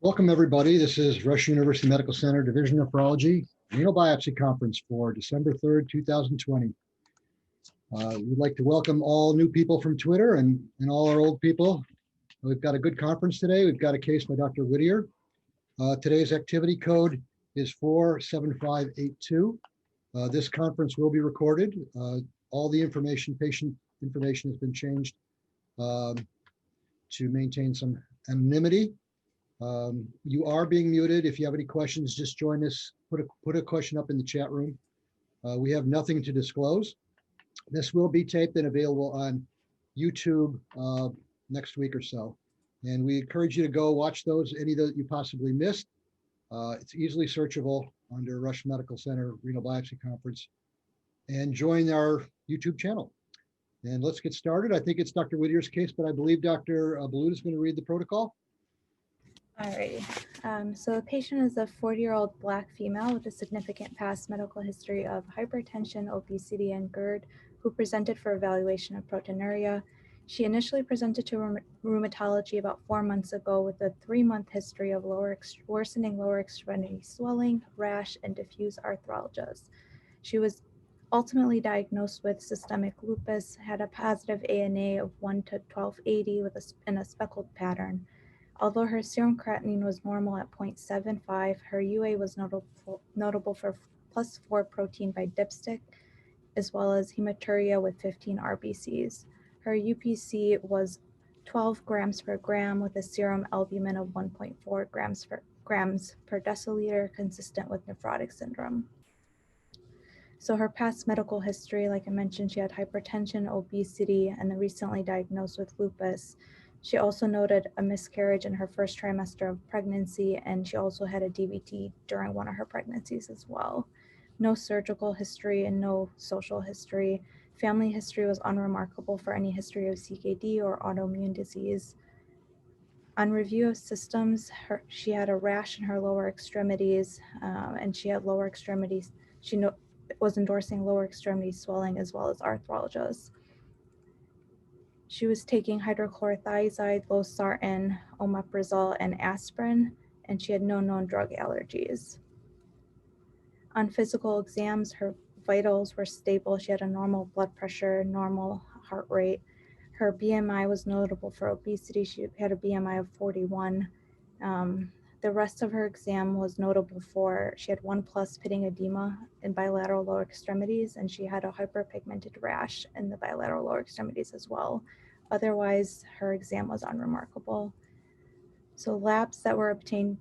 Welcome, everybody. This is Rush University Medical Center Division of Nephrology Renal Biopsy Conference for December 3rd, 2020. We'd like to welcome all new people from Twitter and all our old people. We've got a good conference today. We've got a case by Dr. Whittier. Today's activity code is 47582. This conference will be recorded. All the patient information has been changed to maintain some anonymity. You are being muted. If you have any questions, just join us. Put a question up in the chat room. We have nothing to disclose. This will be taped and available on YouTube next week or so. And we encourage you to go watch those, any that you possibly missed. It's easily searchable under Rush Medical Center Renal Biopsy Conference, and join our YouTube channel. And let's get started. I think it's Dr. Whittier's case, but I believe Dr. Balut is going to read the protocol. Alrighty, so the patient is a 40-year-old Black female with a significant past medical history of hypertension, obesity, and GERD, who presented for evaluation of proteinuria. She initially presented to rheumatology about 4 months ago with a 3-month history of worsening lower extremity swelling, rash, and diffuse arthalgias. She was ultimately diagnosed with systemic lupus, had a positive ANA of 1 to 1280 in a speckled pattern. Although her serum creatinine was normal at 0.75, her UA was notable for +4 protein by dipstick, as well as hematuria with 15 RBCs. Her UPC was 12 grams per gram with a serum albumin of 1.4 grams per deciliter, consistent with nephrotic syndrome. So her past medical history, like I mentioned, she had hypertension, obesity, and then recently diagnosed with lupus. She also noted a miscarriage in her first trimester of pregnancy, and she also had a DVT during one of her pregnancies as well. No surgical history and no social history. Family history was unremarkable for any history of CKD or autoimmune disease. On review of systems, she had a rash in her lower extremities, and she had lower extremities. She was endorsing lower extremity swelling as well as arthalgias. She was taking hydrochlorothiazide, losartan, omeprazole, and aspirin, and she had no known drug allergies. On physical exams, her vitals were stable. She had a normal blood pressure, normal heart rate. Her BMI was notable for obesity. She had a BMI of 41. The rest of her exam was notable for, she had 1+ pitting edema in bilateral lower extremities, and she had a hyperpigmented rash in the bilateral lower extremities as well. Otherwise, her exam was unremarkable. So labs that were obtained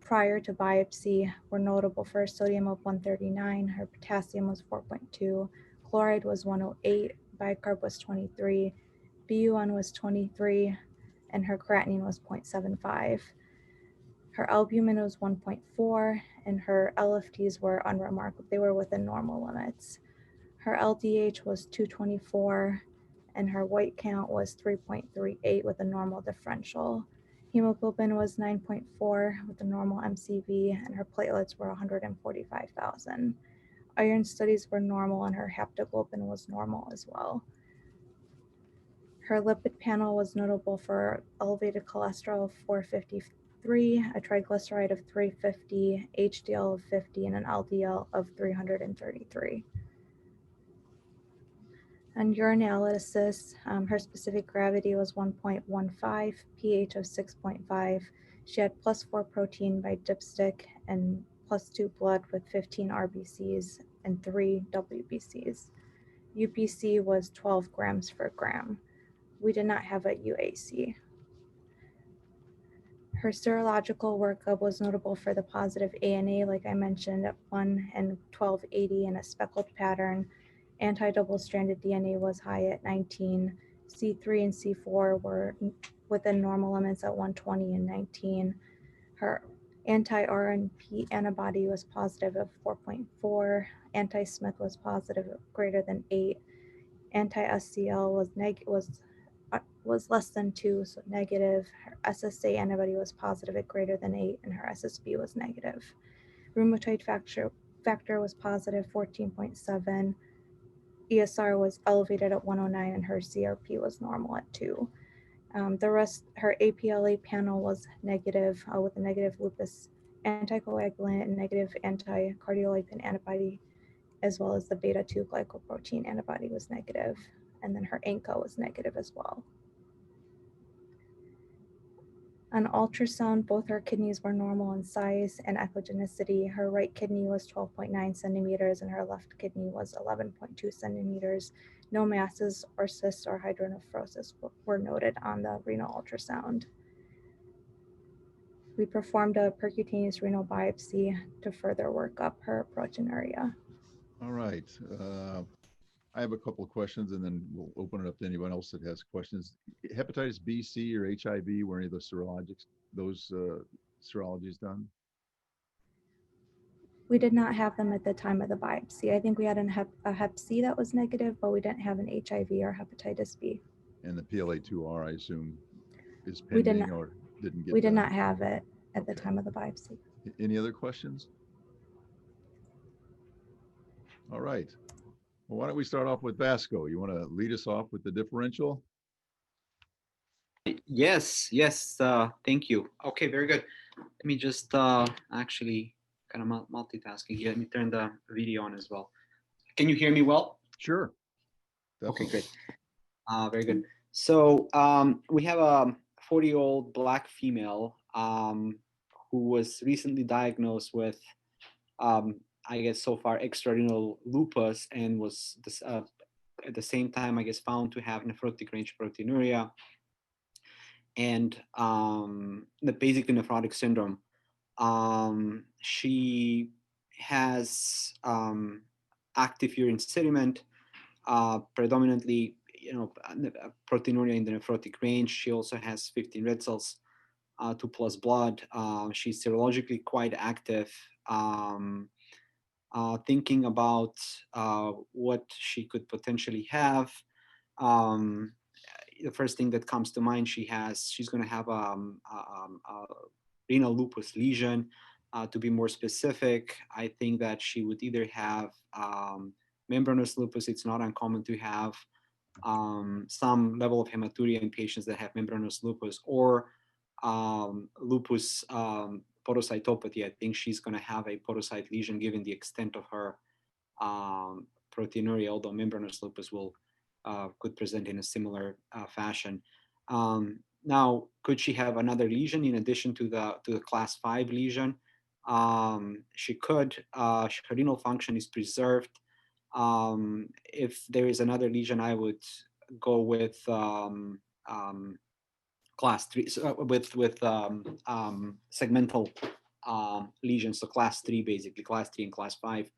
prior to biopsy were notable for sodium of 139, her potassium was 4.2, chloride was 108, bicarb was 23, BUN was 23, and her creatinine was 0.75. Her albumin was 1.4, and her LFTs were unremarkable. They were within normal limits. Her LDH was 224, and her white count was 3.38 with a normal differential. Hemoglobin was 9.4 with a normal MCV, and her platelets were 145,000. Iron studies were normal, and her haptoglobin was normal as well. Her lipid panel was notable for elevated cholesterol of 453, a triglyceride of 350, HDL of 50, and an LDL of 333. On urinalysis, her specific gravity was 1.15, pH of 6.5. She had +4 protein by dipstick and +2 blood with 15 RBCs and 3 WBCs. UPC was 12 grams per gram. We did not have a UAC. Her serological workup was notable for the positive ANA, like I mentioned, at 1 and 1280 in a speckled pattern. Anti-double-stranded DNA was high at 19. C3 and C4 were within normal limits at 120 and 19. Her anti-RNP antibody was positive of 4.4. Anti-Smith was positive of greater than 8. Anti-SCL was less than 2, so negative. Her SSA antibody was positive at greater than 8, and her SSB was negative. Rheumatoid factor was positive, 14.7. ESR was elevated at 109, and her CRP was normal at 2. The rest, her APLA panel was negative with a negative lupus anticoagulant and negative anti-cardiolipin antibody, as well as the beta-2 glycoprotein antibody was negative. And then her ANCA was negative as well. On ultrasound, both her kidneys were normal in size and echogenicity. Her right kidney was 12.9 centimeters and her left kidney was 11.2 centimeters. No masses or cysts or hydronephrosis were noted on the renal ultrasound. We performed a percutaneous renal biopsy to further work up her proteinuria. All right. I have a couple of questions and then we'll open it up to anyone else that has questions. Hepatitis B, C, or HIV, were any of those serologies done? We did not have them at the time of the biopsy. I think we had a Hep C that was negative, but we didn't have an HIV or hepatitis B. And the PLA2R, I assume, is We did pending not- or didn't get We did done? not have it at the Okay. time of the biopsy. Any other questions? All right. Well, why don't we start off with Vasco? You want to lead us off with the differential? Yes, thank you. Okay, very good. Let me just actually kind of multitasking here. Let me turn the video on as well. Can you hear me well? Sure. Okay, Definitely. great. Very good. So we have a 40-year-old Black female who was recently diagnosed with, I guess so far, extrarenal lupus, and was at the same time, I guess, found to have nephrotic range proteinuria and the basically nephrotic syndrome. She has active urine sediment, predominantly, proteinuria in the nephrotic range. She also has 15 red cells, 2+ blood. She's serologically quite active. Thinking about what she could potentially have, the first thing that comes to mind, she's going to have a renal lupus lesion. To be more specific, I think that she would either have membranous lupus. It's not uncommon to have some level of hematuria in patients that have membranous lupus, or lupus podocytopathy. I think she's going to have a podocyte lesion given the extent of her proteinuria, although membranous lupus could present in a similar fashion. Now, could she have another lesion in addition to the class 5 lesion? She could. Her renal function is preserved. If there is another lesion, I would go with class 3, with segmental lesions, so class 3, basically class 3 and class 5,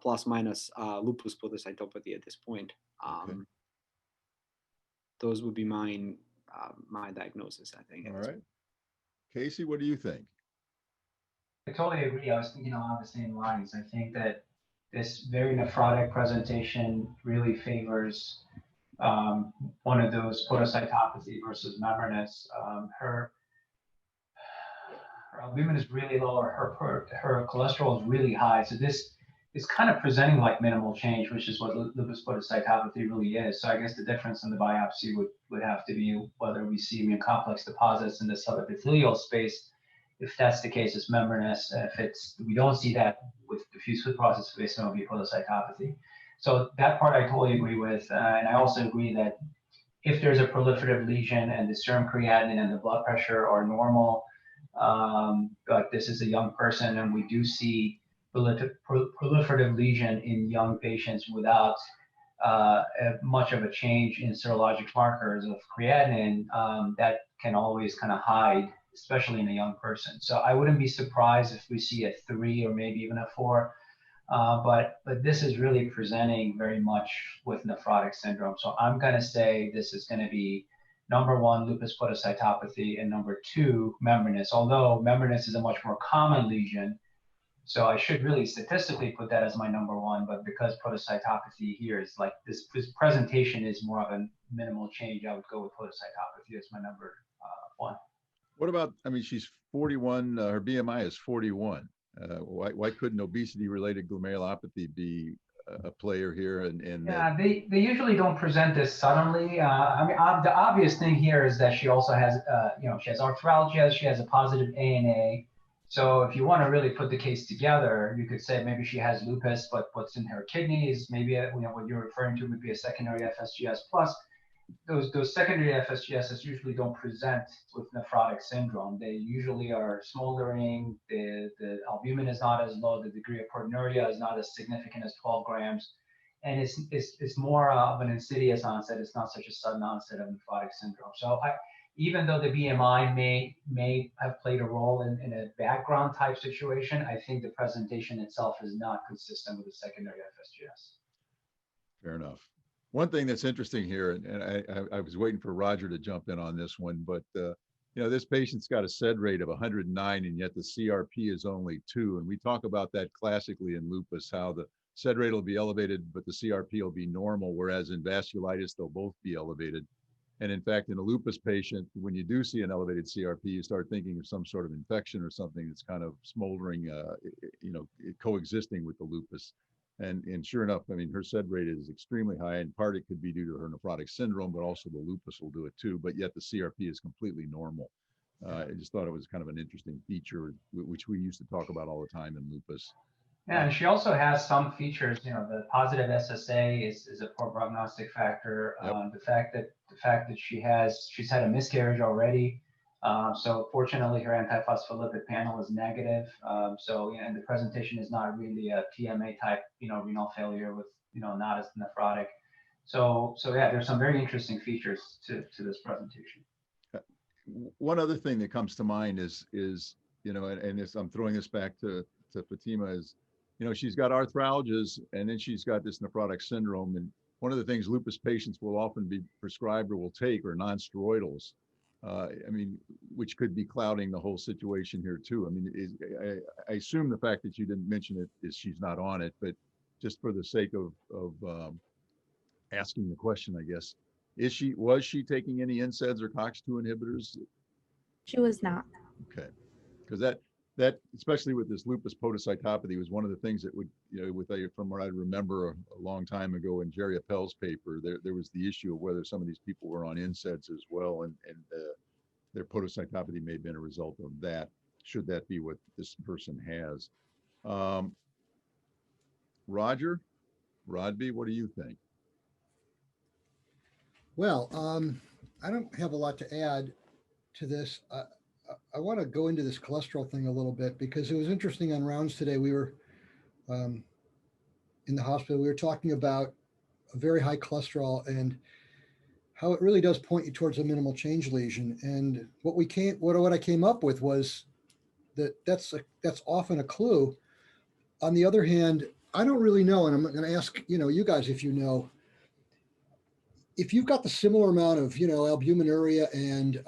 plus minus lupus podocytopathy at this point. Okay. Those would be my diagnosis, I think. All right. Casey, what do you think? I totally agree. I was thinking along the same lines. I think that this very nephrotic presentation really favors one of those podocytopathy versus membranous. Her albumin is really low, or her cholesterol is really high. So this is kind of presenting like minimal change, which is what lupus podocytopathy really is. So I guess the difference in the biopsy would have to be whether we see immune complex deposits in the subepithelial space. If that's the case, it's membranous. If we don't see that with diffuse fluid process space, it will be podocytopathy. So that part I totally agree with. And I also agree that if there's a proliferative lesion and the serum creatinine and the blood pressure are normal, like this is a young person, and we do see proliferative lesion in young patients without much of a change in serologic markers of creatinine, that can always kind of hide, especially in a young person. So I wouldn't be surprised if we see a 3 or maybe even a 4. But this is really presenting very much with nephrotic syndrome. So I'm going to say this is going to be number 1, lupus podocytopathy, and number 2, membranous, although membranous is a much more common lesion. So I should really statistically put that as my number 1, but because podocytopathy here is like this presentation is more of a minimal change, I would go with podocytopathy as my number 1. What about, I mean, she's 41, her BMI is 41. Why couldn't obesity-related glomerulopathy be a player here, and Yeah, they usually don't present this suddenly. I mean, the obvious thing here is that she also has, she has arthalgias, she has a positive ANA. So if you want to really put the case together, you could say maybe she has lupus, but what's in her kidneys, maybe what you're referring to would be a secondary FSGS plus. Those secondary FSGSs usually don't present with nephrotic syndrome. They usually are smoldering. The albumin is not as low. The degree of proteinuria is not as significant as 12 grams. And it's more of an insidious onset. It's not such a sudden onset of nephrotic syndrome. So even though the BMI may have played a role in a background type situation, I think the presentation itself is not consistent with the secondary FSGS. fair enough. One thing that's interesting here, and I was waiting for Roger to jump in on this one, but this patient's got a SED rate of 109, and yet the CRP is only 2. And we talk about that classically in lupus, how the SED rate will be elevated, but the CRP will be normal, whereas in vasculitis, they'll both be elevated. And in fact, in a lupus patient, when you do see an elevated CRP, you start thinking of some sort of infection or something that's kind of smoldering, coexisting with the lupus. And sure enough, I mean, her SED rate is extremely high, and part it could be due to her nephrotic syndrome, but also the lupus will do it too. But yet the CRP is completely normal. I just thought it was kind of an interesting feature, which we used to talk about all the time in lupus. Yeah, and she also has some features. The positive SSA is a poor prognostic factor. Yep. The fact that she's had a miscarriage already. So fortunately, her antiphospholipid panel is negative. And the presentation is not really a TMA type, renal failure with, not as nephrotic. So yeah, there's some very interesting features to this presentation. One other thing that comes to mind is and I'm throwing this back to Fatima is, she's got arthalgias, and then she's got this nephrotic syndrome. And one of the things lupus patients will often be prescribed or will take are non-steroidals. Which could be clouding the whole situation here too. I mean, I assume the fact that you didn't mention it is she's not on it, but just for the sake of asking the question, I guess, was she taking any NSAIDs or COX-2 inhibitors? She was not. Okay, because that especially with this lupus podocytopathy was one of the things that would, from what I remember a long time ago in Jerry Appel's paper, there was the issue of whether some of these people were on NSAIDs as well, and their podocytopathy may have been a result of that, should that be what this person has. Roger, Rodby, what do you think? Well, I don't have a lot to add to this. I want to go into this cholesterol thing a little bit because it was interesting on rounds today. We were in the hospital. We were talking about a very high cholesterol and how it really does point you towards a minimal change lesion. And what I came up with was that's often a clue. On the other hand, I don't really know, and I'm going to ask you guys if you know. If you've got the similar amount of albuminuria and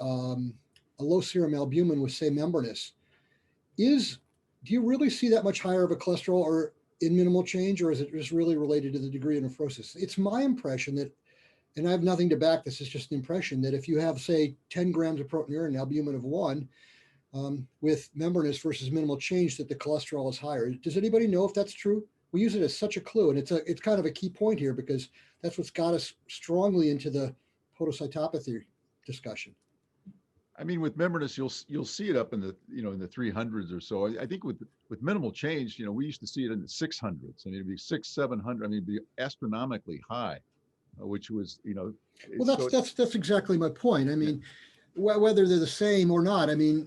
a low serum albumin with, say, membranous, do you really see that much higher of a cholesterol or in minimal change, or is it just really related to the degree of nephrosis? It's my impression that, and I have nothing to back this, it's just an impression that if you have, say, 10 grams of proteinuria and albumin of 1 with membranous versus minimal change, that the cholesterol is higher. Does anybody know if that's true? We use it as such a clue, and it's kind of a key point here because that's what's got us strongly into the podocytopathy discussion. I mean, with membranous, you'll see it up in the in the 300s or so. I think with minimal change, we used to see it in the 600s. I mean, it'd be 600, 700. I mean, it'd be astronomically high, which was Well, that's exactly my point. I mean, whether they're the same or not. I mean,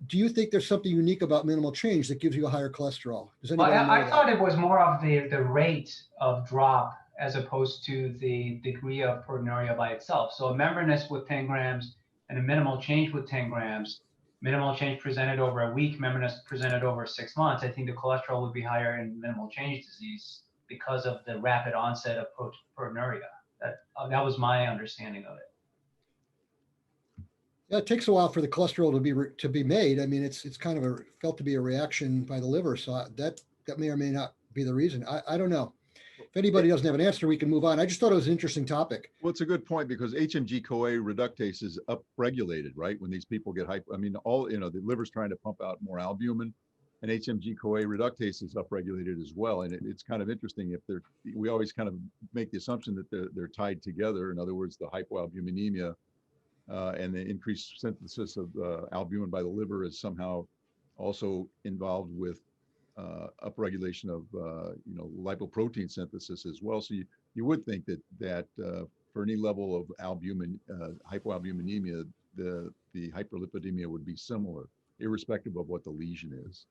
do you think there's something unique about minimal change that gives you a higher cholesterol? Does anybody know I that? thought it was more of the rate of drop as opposed to the degree of proteinuria by itself. So a membranous with 10 grams and a minimal change with 10 grams, minimal change presented over a week, membranous presented over 6 months, I think the cholesterol would be higher in minimal change disease because of the rapid onset of proteinuria. That was my understanding of it. Yeah, it takes a while for the cholesterol to be made. I mean, it's kind of felt to be a reaction by the liver, so that may or may not be the reason. I don't know. If anybody doesn't have an answer, we can move on. I just thought it was an interesting topic. Well, it's a good point because HMG-CoA reductase is upregulated, right? When these people get hyper, I mean, the liver's trying to pump out more albumin, and HMG-CoA reductase is upregulated as well. And it's kind of interesting if we always kind of make the assumption that they're tied together. In other words, the hypoalbuminemia and the increased synthesis of albumin by the liver is somehow also involved with upregulation of lipoprotein synthesis as well. So you would think that for any level of albumin hypoalbuminemia, the hyperlipidemia would be similar, irrespective of what the lesion is.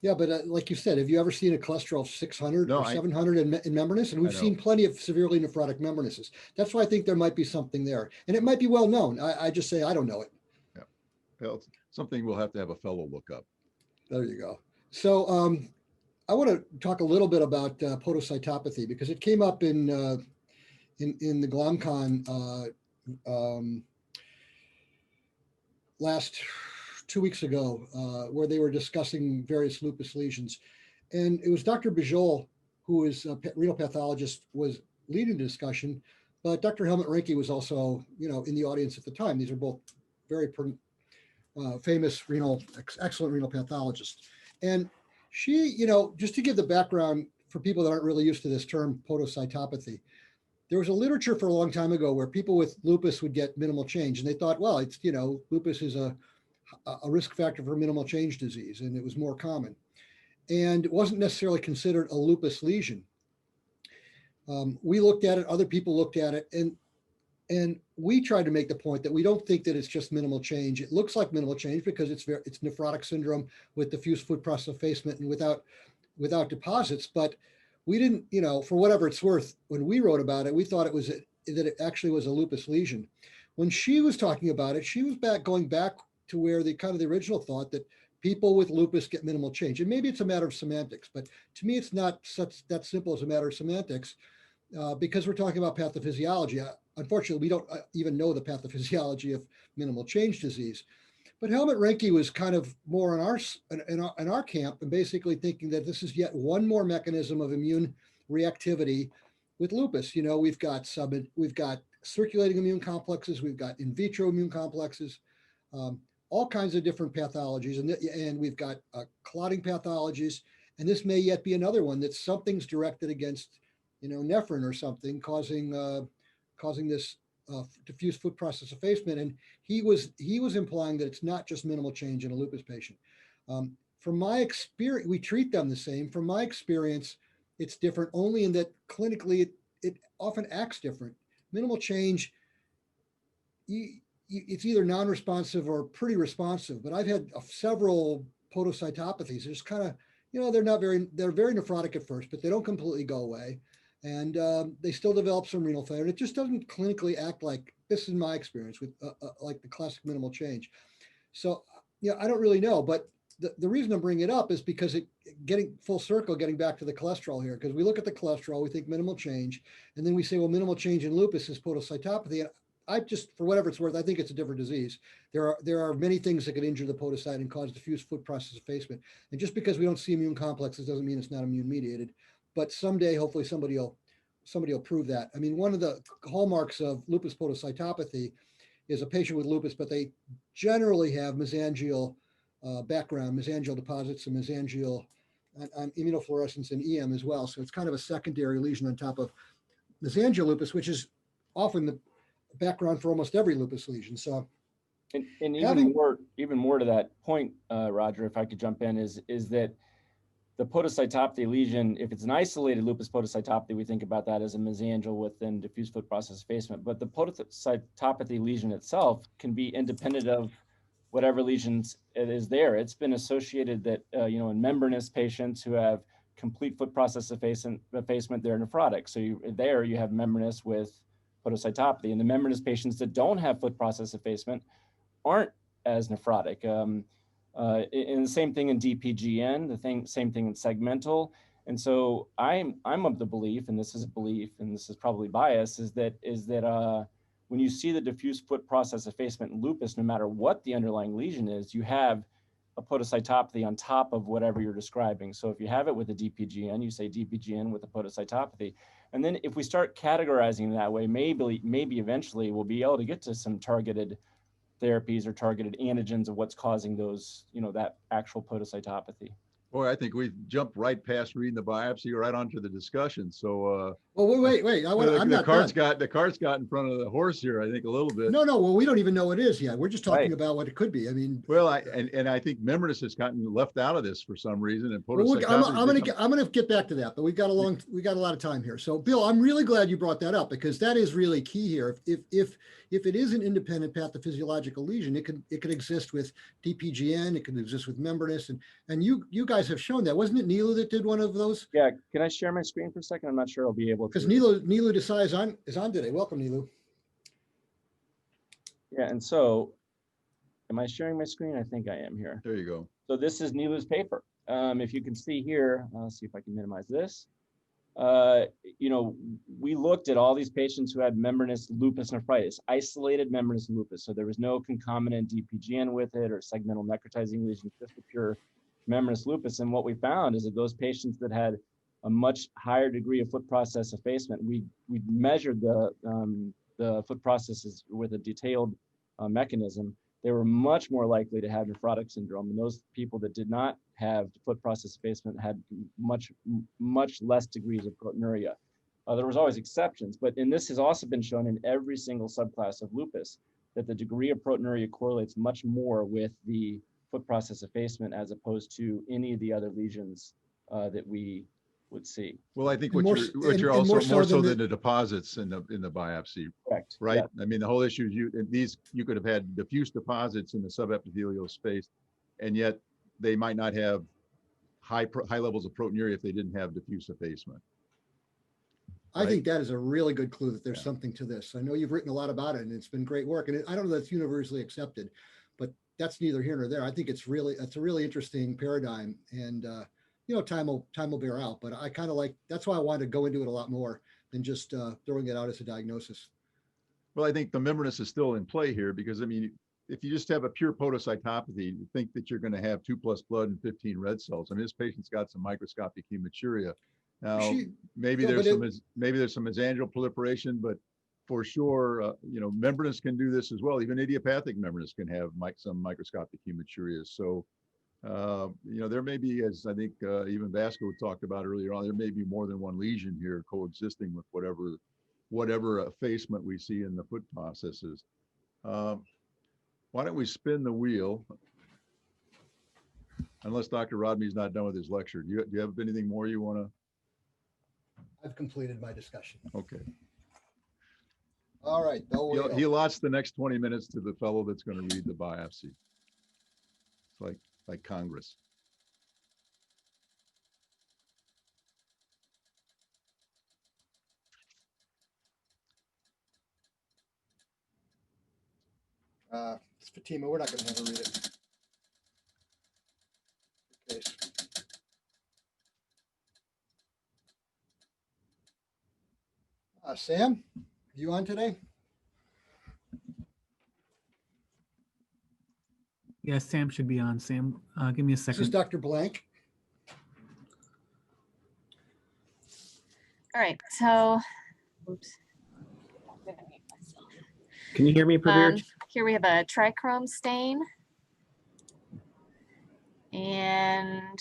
Yeah, but like you said, have you ever seen a cholesterol of 600 No, or 700 in membranous? And we've seen plenty of severely nephrotic membranuses. That's why I think there might be something there. And it might be well known. I just say I don't know it. Yeah, well, it's something we'll have to have a fellow look up. There you go. So I want to talk a little bit about podocytopathy because it came up in the GlomCon last 2 weeks ago, where they were discussing various lupus lesions. And it was Dr. Bijol, who is a renal pathologist, was leading the discussion, but Dr. Helmut Reinke was also, in the audience at the time. These are both very famous excellent renal pathologists. And she, just to give the background for people that aren't really used to this term, podocytopathy, there was a literature for a long time ago where people with lupus would get minimal change. And they thought, well, it's, lupus is a risk factor for minimal change disease, and it was more common. And it wasn't necessarily considered a lupus lesion. We looked at it, other people looked at it, and we tried to make the point that we don't think that it's just minimal change. It looks like minimal change because it's nephrotic syndrome with diffuse foot process effacement and without deposits. But we didn't, for whatever it's worth, when we wrote about it, we thought that it actually was a lupus lesion. When she was talking about it, she was going back to where the original thought that people with lupus get minimal change. And maybe it's a matter of semantics, but to me, it's not that simple as a matter of semantics because we're talking about pathophysiology. Unfortunately, we don't even know the pathophysiology of minimal change disease. But Helmut Reinke was kind of more in our camp and basically thinking that this is yet one more mechanism of immune reactivity with lupus. We've got circulating immune complexes, we've got in vitro immune complexes, all kinds of different pathologies, and we've got clotting pathologies, and this may yet be another one that something's directed against, nephrin or something, causing this diffuse foot process effacement. And he was implying that it's not just minimal change in a lupus patient. From my experience, we treat them the same. From my experience, it's different only in that clinically it often acts different. Minimal change, it's either non-responsive or pretty responsive, but I've had several podocytopathies. There's kind of, they're very nephrotic at first, but they don't completely go away. And they still develop some renal failure. It just doesn't clinically act like, this is my experience with like the classic minimal change. So, I don't really know, but the reason I'm bringing it up is because getting full circle, getting back to the cholesterol here, because we look at the cholesterol, we think minimal change, and then we say, well, minimal change in lupus is podocytopathy. And I just, for whatever it's worth, I think it's a different disease. There are many things that could injure the podocyte and cause diffuse foot process effacement. And just because we don't see immune complexes doesn't mean it's not immune mediated. But someday, hopefully, somebody will prove that. I mean, one of the hallmarks of lupus podocytopathy is a patient with lupus, but they generally have mesangial background, mesangial deposits and mesangial on immunofluorescence and EM as well. So it's kind of a secondary lesion on top of mesangial lupus, which is often the background for almost every lupus lesion. So, and even more to that point, Roger, if I could jump in, is that the podocytopathy lesion, if it's an isolated lupus podocytopathy, we think about that as a mesangial within diffuse foot process effacement. But the podocytopathy lesion itself can be independent of whatever lesions it is there. It's been associated that, in membranous patients who have complete foot process effacement, they're nephrotic. So you have membranous with podocytopathy. And the membranous patients that don't have foot process effacement aren't as nephrotic. And the same thing in DPGN, same thing in segmental. And so I'm of the belief, and this is a belief, and this is probably bias, is that when you see the diffuse foot process effacement in lupus, no matter what the underlying lesion is, you have a podocytopathy on top of whatever you're describing. So if you have it with a DPGN, you say DPGN with a podocytopathy. And then if we start categorizing that way, maybe eventually we'll be able to get to some targeted therapies or targeted antigens of what's causing those, that actual podocytopathy. Boy, I think we jumped right past reading the biopsy right onto the discussion. So Well, wait. I'm not done. the cart's got in front of the horse here, I think, a little bit. No. Well, we don't even know what it is yet. We're just talking Right. about what it could be. I mean, Well, I think membranous has gotten left out of this for some reason, and well, podocytopathy. I'm gonna get back to that, but we got a lot of time here. So, Bill, I'm really glad you brought that up because that is really key here. If it is an independent pathophysiological lesion, it could exist with DPGN, it can exist with membranous, and you guys have shown that. Wasn't it Nilu that did one of those? Yeah, can I share my screen for a second? I'm not sure I'll be able to. Because Nilu Desai is on today. Welcome, Nilu. Yeah, and so, am I sharing my screen? I think I am here. There you go. So this is Nilu's paper. If you can see here, let's see if I can minimize this. We looked at all these patients who had membranous lupus nephritis, isolated membranous lupus. So there was no concomitant DPGN with it or segmental necrotizing lesions, just a pure membranous lupus. And what we found is that those patients that had a much higher degree of foot process effacement, we measured the foot processes with a detailed mechanism. They were much more likely to have nephrotic syndrome. And those people that did not have foot process effacement had much less degrees of proteinuria. There was always exceptions, but this has also been shown in every single subclass of lupus that the degree of proteinuria correlates much more with the foot process effacement as opposed to any of the other lesions that we would see. Well, I think And what you're also more so than the the deposits in the biopsy, Correct. right? Yeah. I mean, the whole issue is you could have had diffuse deposits in the subepithelial space, and yet they might not have high levels of proteinuria if they didn't have diffuse effacement. I think that is a really good clue that there's Yeah. something to this. I know you've written a lot about it and it's been great work. And I don't know that it's universally accepted, but that's neither here nor there. I think it's a really interesting paradigm, and time will bear out. But I kind of that's why I wanted to go into it a lot more than just throwing it out as a diagnosis. Well, I think the membranous is still in play here because, I mean, if you just have a pure podocytopathy, you think that you're going to have 2+ blood and 15 red cells. I mean, this patient's got some microscopic hematuria. Now, maybe there's some mesangial proliferation, but for sure, membranous can do this as well. Even idiopathic membranous can have some microscopic hematuria. So, there may be, as I think even Vasco talked about earlier on, there may be more than one lesion here coexisting with whatever effacement we see in the foot processes. Why don't we spin the wheel? Unless Dr. Rodney's not done with his lecture. Do you have anything more you want to? I've completed my discussion. Okay. All right. He allots the next 20 minutes to the fellow that's going to read the biopsy. It's like Congress. It's Fatima. We're not going to have her read it. Okay. Sam, are you on today? Yeah, Sam should be on. Sam, give me a This is second. Dr. Blank. All right, so, oops. I'm gonna mute myself. Can you hear me, Pravir? Here we have a trichrome stain. And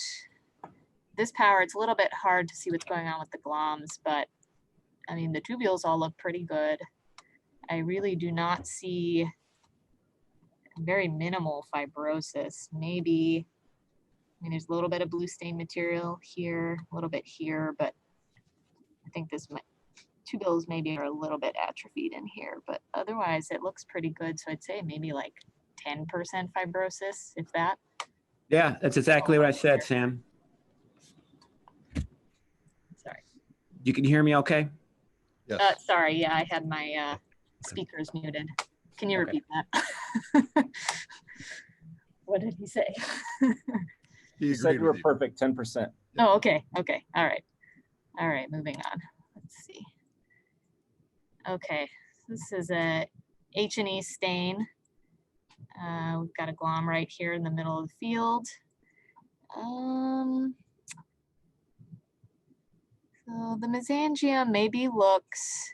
this power, it's a little bit hard to see what's going on with the gloms, but I mean, the tubules all look pretty good. I really do not see very minimal fibrosis. Maybe, I mean, there's a little bit of blue stain material here, a little bit here, but I think tubules maybe are a little bit atrophied in here, but otherwise it looks pretty good. So I'd say maybe like 10% fibrosis, if that. Yeah, that's exactly what I said, Sam. Sorry. You can hear me okay? Yes. Sorry, yeah, I had my speakers muted. Can you repeat that? What did he say? He said agreed you were with you. perfect, 10%. Oh, okay, all right, moving on. Let's see. Okay, this is a H&E stain. We've got a glom right here in the middle of the field. So the mesangium maybe looks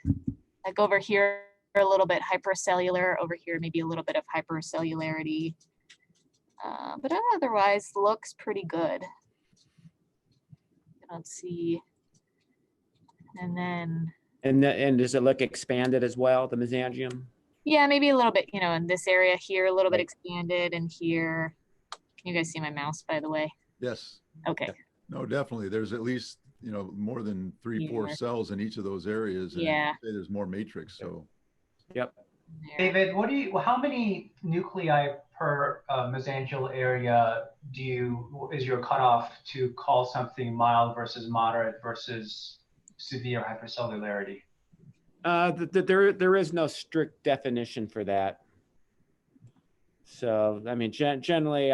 like over here a little bit hypercellular, over here maybe a little bit of hypercellularity, but otherwise looks pretty good. I don't see. And then, And does it look expanded as well, the mesangium? yeah, maybe a little bit, you know, in this area here, a little bit Right. expanded, and here. Can you guys see my mouse, by the way? Yes. Okay. Yeah. No, definitely. There's at least, you know, more than 3-4 Here. cells in each of those areas. And Yeah. there's more matrix. So Yep. There. David, how many nuclei per mesangial area is your cutoff to call something mild versus moderate versus severe hypercellularity? There is no strict definition for that. So, I mean, generally,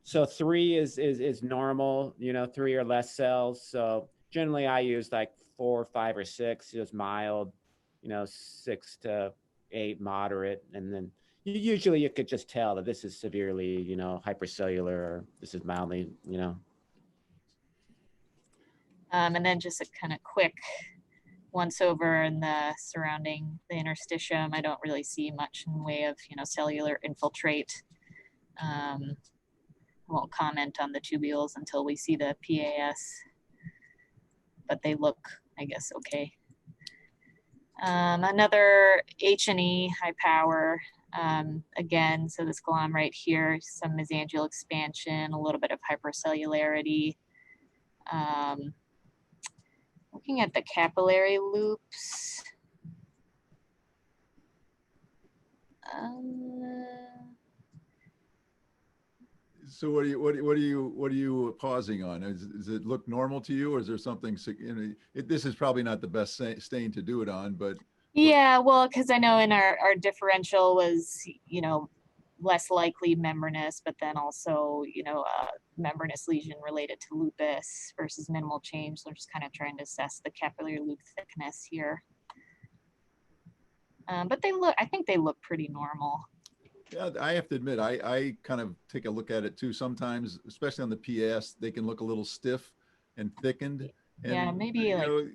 so 3 is normal, you know, 3 or less cells. So generally I use like 4, 5, or 6 is mild, you know, 6 to 8 moderate. And then usually you could just tell that this is severely, you know, hypercellular, or this is mildly, you know. And then just a kind of quick once over in the surrounding the interstitium. I don't really see much in the way of, you know, cellular infiltrate. Won't comment on the tubules until we see the PAS, but they look, I guess, okay. Another H&E, high power. Again, so this glom right here, some mesangial expansion, a little bit of hypercellularity. Looking at the capillary loops. So what are you pausing on? Does it look normal to you, or is there something, you know, this is probably not the best stain to do it on, but. Yeah, well, because I know in our differential was, you know, less likely membranous, but then also, you know, membranous lesion related to lupus versus minimal change. So I'm just kind of trying to assess the capillary loop thickness here. But I think they look pretty normal. Yeah, I have to admit, I kind of take a look at it too. Sometimes, especially on the PS, they can look a little stiff and thickened. And, yeah, maybe you like. know,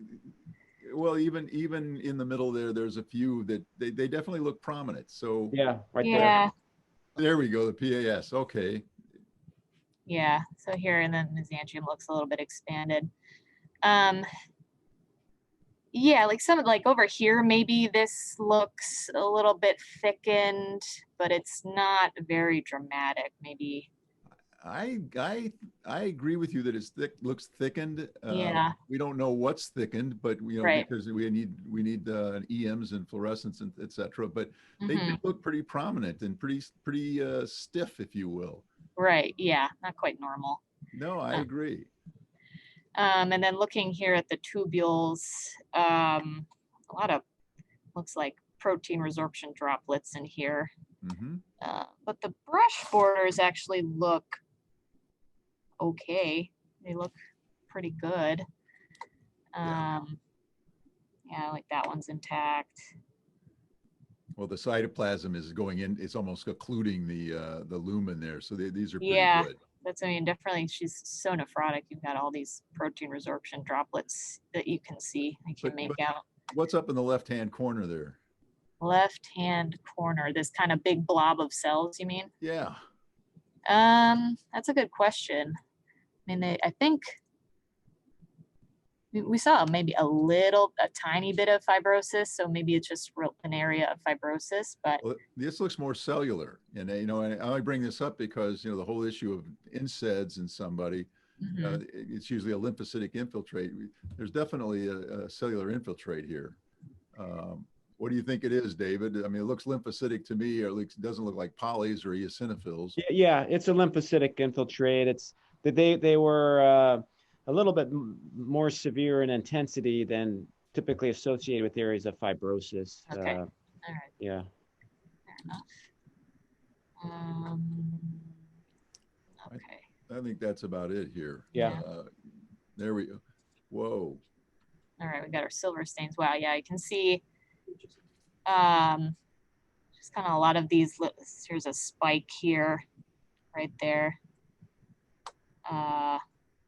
well, even in the middle there's a few that they definitely look prominent. So Yeah, right yeah. there we go, the PAS. Okay. Yeah, so here, and then mesangium looks a little bit expanded. Yeah, like like over here, maybe this looks a little bit thickened, but it's not very dramatic. Maybe. I agree with you that it's looks thickened. Yeah. We don't know what's thickened, but you know, Right. because we need EMs and fluorescence and etc. But they do look pretty prominent and pretty stiff, if you will. Right. Yeah. Not quite normal. No, I agree. And then looking here at the tubules, a lot of looks like protein resorption droplets in here. But the brush borders actually look okay. They look pretty good. Yeah, like that one's intact. Well, the cytoplasm is going in; it's almost occluding the lumen there. So these are pretty good. That's, I mean, definitely she's so nephrotic. You've got all these protein resorption droplets that you can see. I can make out. What's up in the left-hand corner there? Left-hand corner, this kind of big blob of cells, you mean? Yeah. That's a good question. I mean, I think we saw maybe a tiny bit of fibrosis, so maybe it's just an area of fibrosis. But well, this looks more cellular, and you know, and I bring this up because, you know, the whole issue of NSAIDs in somebody, it's usually a lymphocytic infiltrate. There's definitely a cellular infiltrate here. What do you think it is, David? I mean, it looks lymphocytic to me, or at least it doesn't look like polys or eosinophils. Yeah, it's a lymphocytic infiltrate. It's that they were a little bit more severe in intensity than typically associated with areas of fibrosis. Okay. All right. Yeah. Fair enough. Okay. I think that's about it here. Yeah. There we go. Whoa. All right, we got our silver stains. Wow, yeah, you can see just kind of a lot of these. Here's a spike here, right there.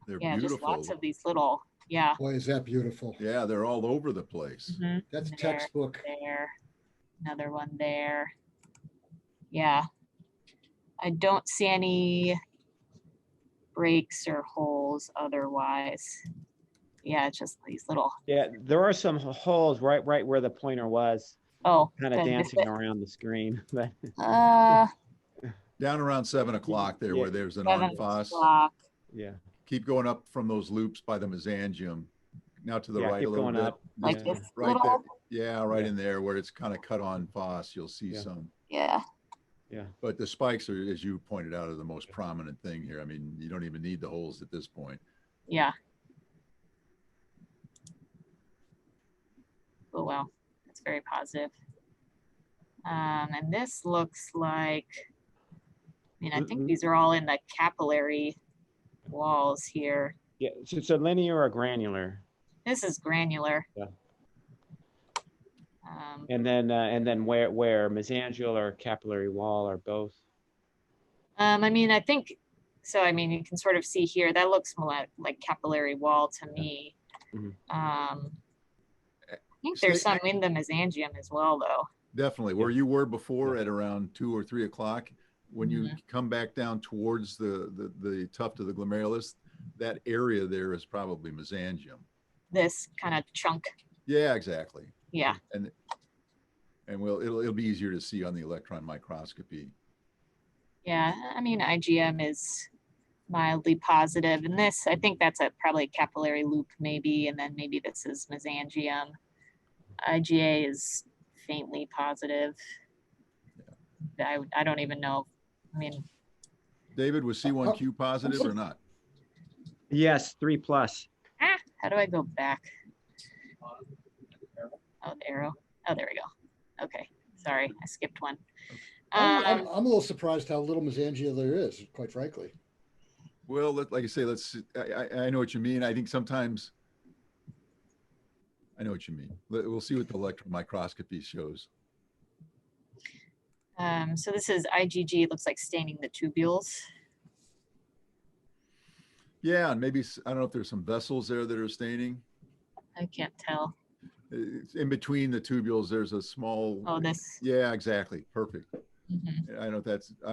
They're yeah, beautiful. just lots of these little, yeah. Boy, is that beautiful. Yeah, they're all over the place. That's There, textbook. There, another one there. Yeah, I don't see any breaks or holes otherwise. yeah, it's just these little, Yeah, there are some holes right where the pointer was, oh, kind of good. dancing around the screen. But Down around 7 o'clock there, Yeah. where there's an 7 onphos. o'clock. yeah, Keep going up from those loops by the mesangium. Now to the Yeah, right a keep little going bit. up. Like Yeah. this Right little, there. Yeah, right Yeah. in there where it's kind of cut on phos, you'll see Yeah. some. yeah. But the spikes are, as you pointed out, are the most prominent thing here. I mean, you don't even need the holes at this point. Yeah. Oh, wow. That's very positive. And this looks like, I mean, I think these are all in the capillary walls here. Yeah, so linear or granular? This is granular. Yeah. Um, And then where mesangial or capillary wall or both? I mean, I think, so I mean, you can sort of see here, that looks more like capillary wall to me. Mhm. I think there's some in the mesangium as well, though. Definitely. Where you were before at around 2 or 3 o'clock, when you come back down towards the tuft of the glomerulus, that area there is probably mesangium. This kind of chunk. Yeah, exactly. Yeah. And it'll be easier to see on the electron microscopy. Yeah. I mean, IgM is mildly positive. And this, I think that's probably a capillary loop maybe. And then maybe this is mesangium. IgA is faintly positive. Yeah. I don't even know. I mean, David, was C1q positive or not? Yes, 3+. How do I go back? Oh, the arrow. Oh, there we go. Okay. Sorry, I skipped one. I'm a little surprised how little mesangia there is, quite frankly. Well, like I say, I know what you mean. I think sometimes, I know what you mean. We'll see what the electron microscopy shows. So this is IgG. It looks like staining the tubules. Yeah, and maybe, I don't know if there's some vessels there that are staining. I can't tell. In between the tubules, there's a small. Oh, this. Yeah, exactly. Perfect. Mm-hmm. I don't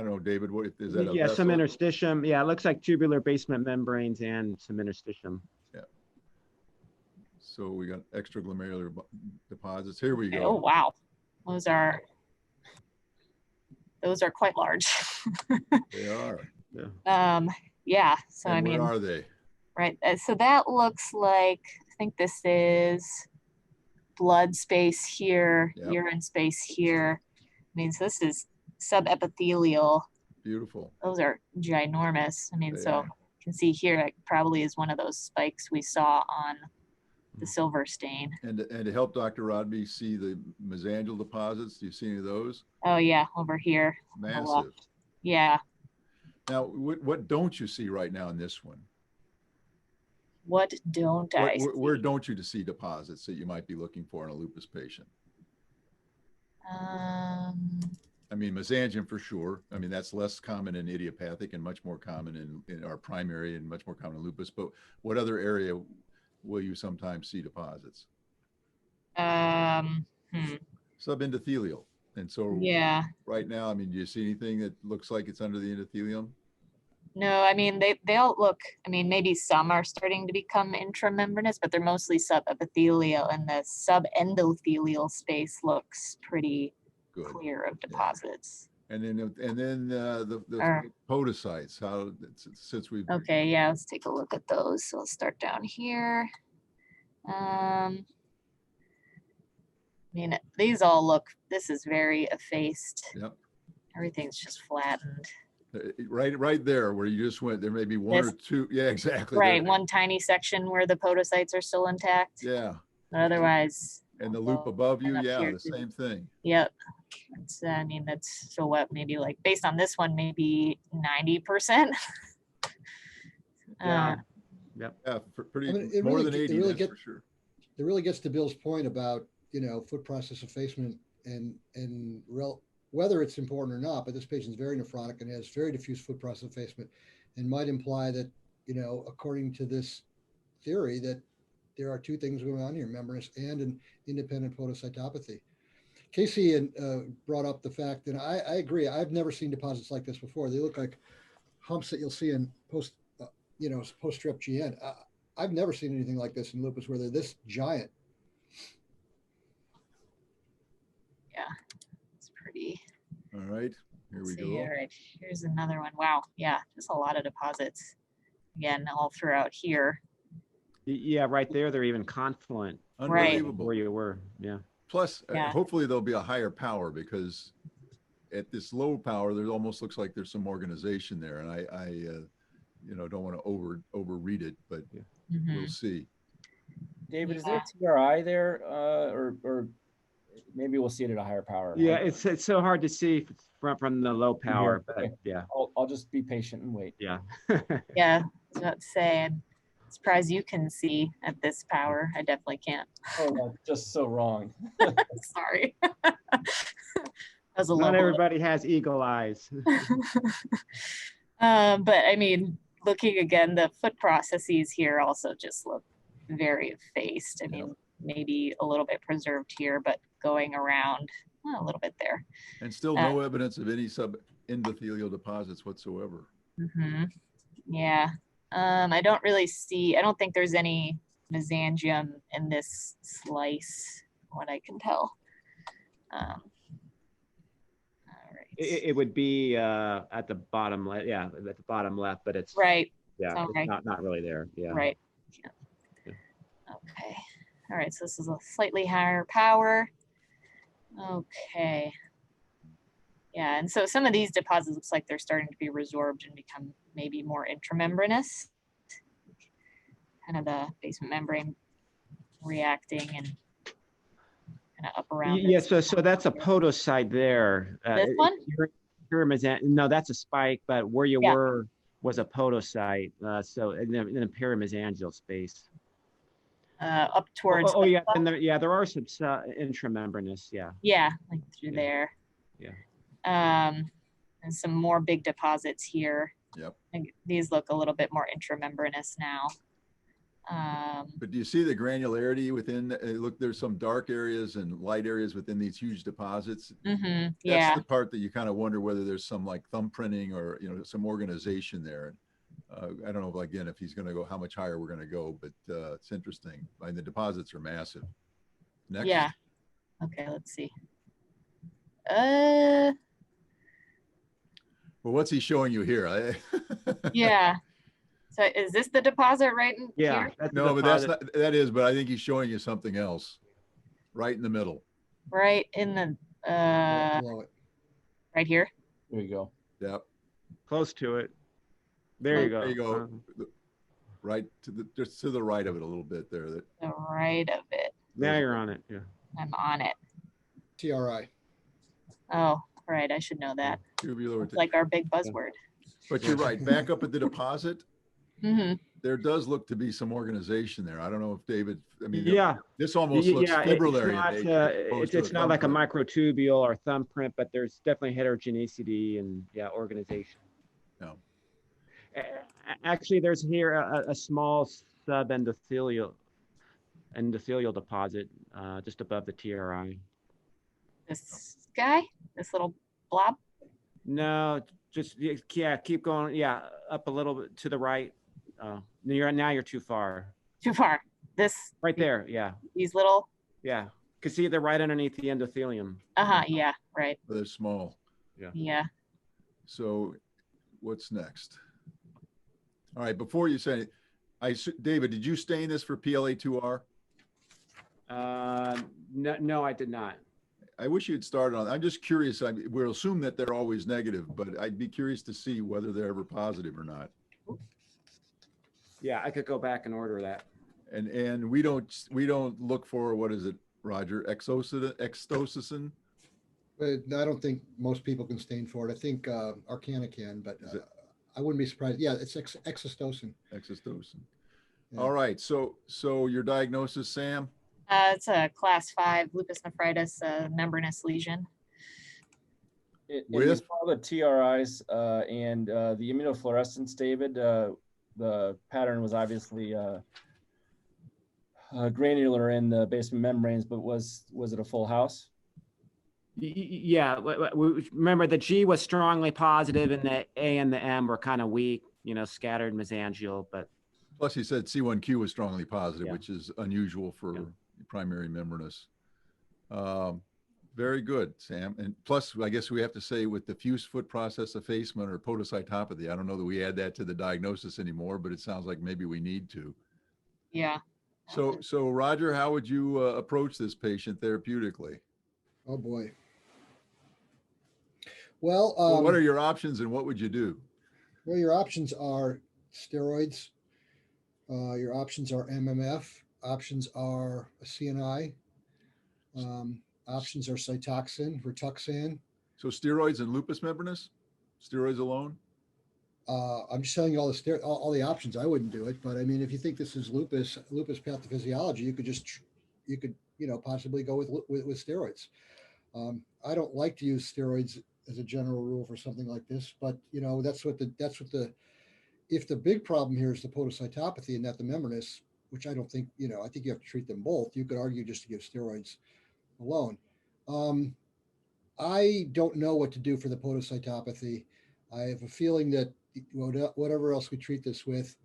know, David, what is that? Yeah, some interstitium. Yeah, it looks like tubular basement membranes and some interstitium. Yeah. So we got extraglomerular deposits. Here we go. Oh, wow. Those are quite large. They are. Yeah. So And I mean, where are they? right. So that looks like, I think this is blood space here, Yep. urine space here. I mean, so this is subepithelial. Beautiful. Those are ginormous. I mean, They so are. you can see here, it probably is one of those spikes we saw on the silver stain. And to help Dr. Rodby see the mesangial deposits, do you see any of those? Oh yeah, over here. on the Massive. left. Yeah. Now, what don't you see right now in this one? What don't I see? Where don't you see deposits that you might be looking for in a lupus patient? I mean, mesangium for sure. I mean, that's less common in idiopathic and much more common in our primary and much more common in lupus. But what other area will you sometimes see deposits? Subendothelial. And so Yeah. right now, I mean, do you see anything that looks like it's under the endothelium? No, I mean, they all look, I mean, maybe some are starting to become intramembranous, but they're mostly subepithelial, and the subendothelial space looks pretty Good. clear of deposits. And then the podocytes, how, since we've. Okay, yeah, let's take a look at those. So let's start down here. I mean, these all look, this is very effaced. Yep. Everything's just flattened. Right there where you just went, there may be one or two. Yeah, exactly. Right, There. one tiny section where the podocytes are still intact. Yeah. But otherwise. And the loop above you, up yeah, here the too. same thing. Yep. It's, I mean, that's so what, maybe like based on this one, maybe 90%. Yeah. Yeah, pretty I mean, it more really- than it 80, really that's get- for sure. It really gets to Bill's point about, foot process effacement and whether it's important or not, but this patient's very nephrotic and has very diffuse foot process effacement, and might imply that, according to this theory, that there are two things going on here, membranous and an independent podocytopathy. Casey brought up the fact that I agree. I've never seen deposits like this before. They look like humps that you'll see in post-strep GN. I've never seen anything like this in lupus where they're this giant. Yeah, it's pretty. All right, here we Let's see. go. All right, here's another one. Wow, yeah, just a lot of deposits. Again, all throughout here. Yeah, right there. They're even confluent. Right. Unbelievable. Where you were. Yeah. Plus, Yeah. hopefully there'll be a higher power, because at this low power, there almost looks like there's some organization there, and I you know, don't want to overread it, but Mhm. we'll see. David, is there a TRI there, or maybe we'll see it at a higher power? Yeah, it's so hard to see from the low power, but Okay. yeah, I'll just be patient and wait. yeah. Yeah, I was about to say, I'm surprised you can see at this power. I definitely can't. Oh, that's just so wrong. Sorry. That was a Not level. everybody has eagle eyes. But I mean, looking again, the foot processes here also just look very effaced. I mean, maybe a little bit preserved here, but going around a little bit there. And still no evidence of any subendothelial deposits whatsoever. Mm-hmm. Yeah. I don't really see, I don't think there's any mesangium in this slice, what I can tell. All right. It would be at the bottom left. Yeah, at the bottom left, but it's Right. yeah, Okay. it's not really there. Yeah. Right. Yeah. Okay. All right. So this is a slightly higher power. Okay. Yeah. And so some of these deposits looks like they're starting to be resorbed and become maybe more intramembranous. Kind of the basement membrane reacting and kind of up around. Yeah. this. So that's a podocyte there. This one? No, that's a spike, but where you Yeah. were was a podocyte. So in the perimesangial space. Up towards. Oh the yeah, thumb. and there are some intramembranous. Yeah. Yeah, like through Yeah. there. Yeah. And some more big deposits here. Yep. Like, these look a little bit more intramembranous now. But do you see the granularity within? Look, there's some dark areas and light areas within these huge deposits. Mm-hmm. That's Yeah. the part that you kind of wonder whether there's some like thumbprinting or, you know, some organization there. I don't know, again, if he's going to go, how much higher we're going to go, but it's interesting. I mean, the deposits are massive. Next. Yeah. Okay, let's see. Uh, Well, what's he showing you here? yeah. So is this the deposit right in Yeah. here? That's No, the but that's deposit. not, that is, but I think he's showing you something else. Right in the middle. Right in the, Below it. right here? There you go. Yep. Close to it. There you go. There you go. Right to the, just to the right of it a little bit there. That The right of it. Now you're on it. Yeah. I'm on it. TRI. Oh, right. I should know that. tubular. It's like our big buzzword. But you're right. Back up at the deposit, Mm-hmm. there does look to be some organization there. I don't know if David, I mean, Yeah. this almost looks Yeah. fibrillary. in nature as opposed to It's a not like a thumbprint. microtubule or thumbprint, but there's definitely heterogeneity and yeah, organization. Yeah. Actually, there's here a small subendothelial deposit just above the TRI. This guy, this little blob. No, just yeah, keep going. Yeah, up a little bit to the right. You're too far. Too far. This. Right there. Yeah. These little. Yeah. Can see they're right underneath the endothelium. Uh-huh. Yeah. Right. But they're small. Yeah. So what's next? All right, before you say, David, did you stain this for PLA2R? No, I did not. I wish you'd started on, I'm just curious. We'll assume that they're always negative, but I'd be curious to see whether they're ever positive or not. Yeah, I could go back and order that. And we don't look for, what is it, Roger, extosicin? But I don't think most people can stain for it. I think Arcana can, but I wouldn't be surprised. Yeah, it's exostocin. Exostocin. Yeah. All right, so your diagnosis, Sam? It's a class 5 lupus nephritis, membranous lesion. With all the TRIs and the immunofluorescence, David, the pattern was obviously granular in the basement membranes, but was it a full house? Yeah, remember the G was strongly positive and the A and the M were kind of weak, scattered mesangial, but Plus, he said C1q was strongly positive, Yeah. which is unusual for Yeah. primary membranous. Very good, Sam. And plus, I guess we have to say with diffuse foot process effacement or podocytopathy, I don't know that we add that to the diagnosis anymore, but it sounds like maybe we need to. Yeah. So Roger, how would you approach this patient therapeutically? Oh, boy. Well, Well, what are your options and what would you do? well, your options are steroids. Your options are MMF. Options are a CNI. Options are Cytoxan, Rituxan. So steroids and lupus membranous? Steroids alone? I'm just telling you all the options. I wouldn't do it, but I mean, if you think this is lupus pathophysiology, you could possibly go with steroids. I don't like to use steroids as a general rule for something like this, but if the big problem here is the podocytopathy and not the membranous, which I don't think, I think you have to treat them both. You could argue just to give steroids alone. I don't know what to do for the podocytopathy. I have a feeling that whatever else we treat this with